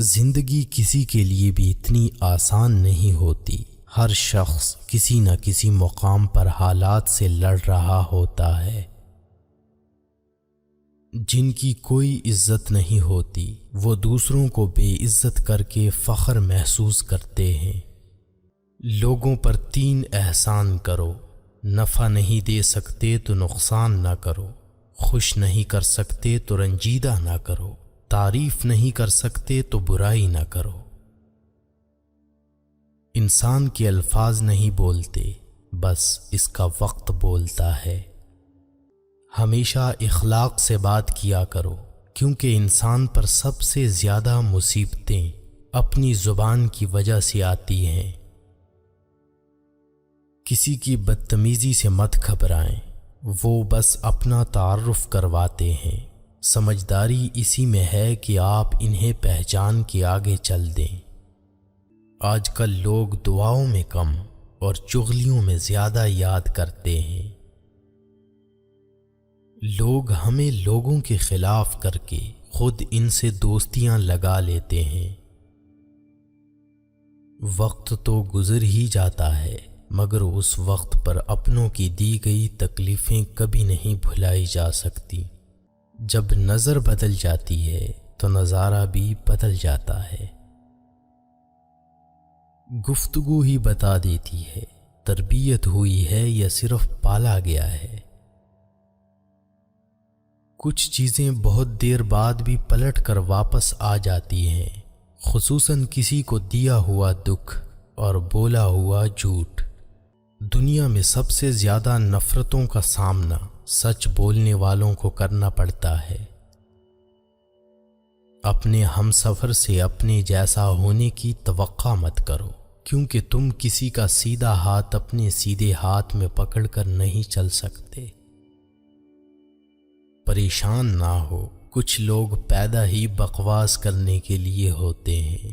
زندگی کسی کے لیے بھی اتنی آسان نہیں ہوتی۔ ہر شخص کسی نہ کسی مقام پر حالات سے لڑ رہا ہوتا ہے۔ جن کی کوئی عزت نہیں ہوتی وہ دوسروں کو بے عزت کر کے فخر محسوس کرتے ہیں۔ لوگوں پر 3 احسان کرو، نفع نہیں دے سکتے تو نقصان نہ کرو، خوش نہیں کر سکتے تو رنجیدہ نہ کرو، تعریف نہیں کر سکتے تو برائی نہ کرو۔ انسان کے الفاظ نہیں بولتے، بس اس کا وقت بولتا ہے۔ ہمیشہ اخلاق سے بات کیا کرو، کیونکہ انسان پر سب سے زیادہ مصیبتیں اپنی زبان کی وجہ سے آتی ہیں۔ کسی کی بدتمیزی سے مت گھبرائیں، وہ بس اپنا تعارف کرواتے ہیں۔ سمجھداری اسی میں ہے کہ آپ انہیں پہچان کے آگے چل دیں۔ آج کل لوگ دعاؤں میں کم اور چغلیوں میں زیادہ یاد کرتے ہیں۔ لوگ ہمیں لوگوں کے خلاف کر کے خود ان سے دوستیاں لگا لیتے ہیں۔ وقت تو گزر ہی جاتا ہے، مگر اس وقت پر اپنوں کی دی گئی تکلیفیں کبھی نہیں بھلائی جا سکتی۔ جب نظر بدل جاتی ہے تو نظارہ بھی بدل جاتا ہے۔ گفتگو ہی بتا دیتی ہے تربیت ہوئی ہے یا صرف پالا گیا ہے۔ کچھ چیزیں بہت دیر بعد بھی پلٹ کر واپس آ جاتی ہیں، خصوصاً کسی کو دیا ہوا دکھ اور بولا ہوا جھوٹ۔ دنیا میں سب سے زیادہ نفرتوں کا سامنا سچ بولنے والوں کو کرنا پڑتا ہے۔ اپنے ہمسفر سے اپنے جیسا ہونے کی توقع مت کرو، کیونکہ تم کسی کا سیدھا ہاتھ اپنے سیدھے ہاتھ میں پکڑ کر نہیں چل سکتے۔ پریشان نہ ہو، کچھ لوگ پیدا ہی بکواس کرنے کے لیے ہوتے ہیں۔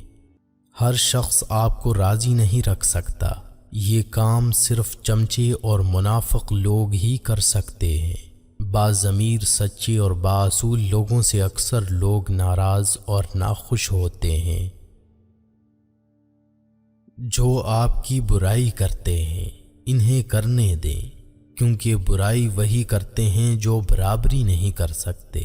ہر شخص آپ کو راضی نہیں رکھ سکتا، یہ کام صرف چمچے اور منافق لوگ ہی کر سکتے ہیں۔ باضمیر سچے اور بااصول لوگوں سے اکثر لوگ ناراض اور ناخوش ہوتے ہیں۔ جو آپ کی برائی کرتے ہیں انہیں کرنے دیں، کیونکہ برائی وہی کرتے ہیں جو برابری نہیں کر سکتے۔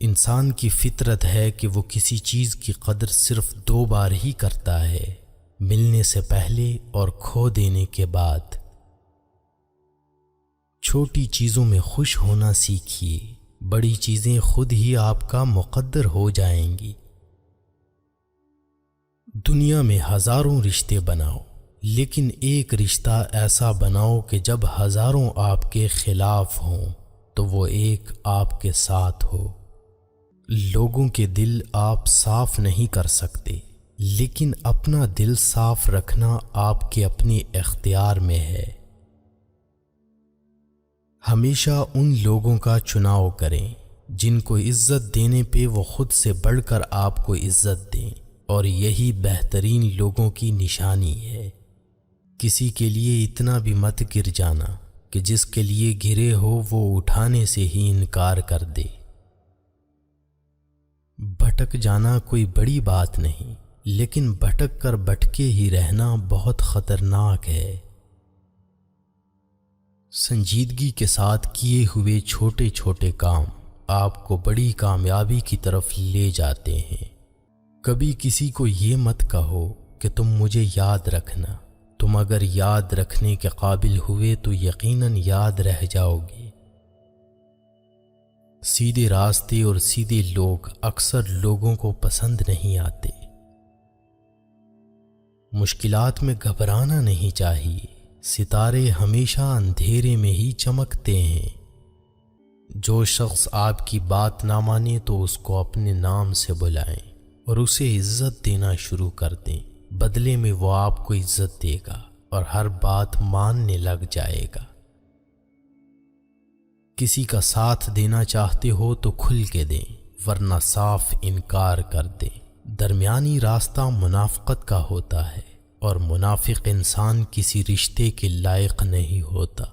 انسان کی فطرت ہے کہ وہ کسی چیز کی قدر صرف 2 بار ہی کرتا ہے، ملنے سے پہلے اور کھو دینے کے بعد۔ چھوٹی چیزوں میں خوش ہونا سیکھیے، بڑی چیزیں خود ہی آپ کا مقدر ہو جائیں گی۔ دنیا میں ہزاروں رشتے بناؤ، لیکن ایک رشتہ ایسا بناؤ کہ جب ہزاروں آپ کے خلاف ہوں تو وہ ایک آپ کے ساتھ ہو۔ لوگوں کے دل آپ صاف نہیں کر سکتے، لیکن اپنا دل صاف رکھنا آپ کے اپنے اختیار میں ہے۔ ہمیشہ ان لوگوں کا چناؤ کریں جن کو عزت دینے پہ وہ خود سے بڑھ کر آپ کو عزت دیں، اور یہی بہترین لوگوں کی نشانی ہے۔ کسی کے لیے اتنا بھی مت گر جانا کہ جس کے لیے گرے ہو وہ اٹھانے سے ہی انکار کر دے۔ بھٹک جانا کوئی بڑی بات نہیں، لیکن بھٹک کر بھٹکے ہی رہنا بہت خطرناک ہے۔ سنجیدگی کے ساتھ کیے ہوئے چھوٹے چھوٹے کام آپ کو بڑی کامیابی کی طرف لے جاتے ہیں۔ کبھی کسی کو یہ مت کہو کہ تم مجھے یاد رکھنا، تم اگر یاد رکھنے کے قابل ہوئے تو یقیناً یاد رہ جاؤ گے۔ سیدھے راستے اور سیدھے لوگ اکثر لوگوں کو پسند نہیں آتے۔ مشکلات میں گھبرانا نہیں چاہیے، ستارے ہمیشہ اندھیرے میں ہی چمکتے ہیں۔ جو شخص آپ کی بات نہ مانے تو اس کو اپنے نام سے بلائیں اور اسے عزت دینا شروع کر دیں، بدلے میں وہ آپ کو عزت دے گا اور ہر بات ماننے لگ جائے گا۔ کسی کا ساتھ دینا چاہتے ہو تو کھل کے دیں، ورنہ صاف انکار کر دیں۔ درمیانی راستہ منافقت کا ہوتا ہے، اور منافق انسان کسی رشتے کے لائق نہیں ہوتا۔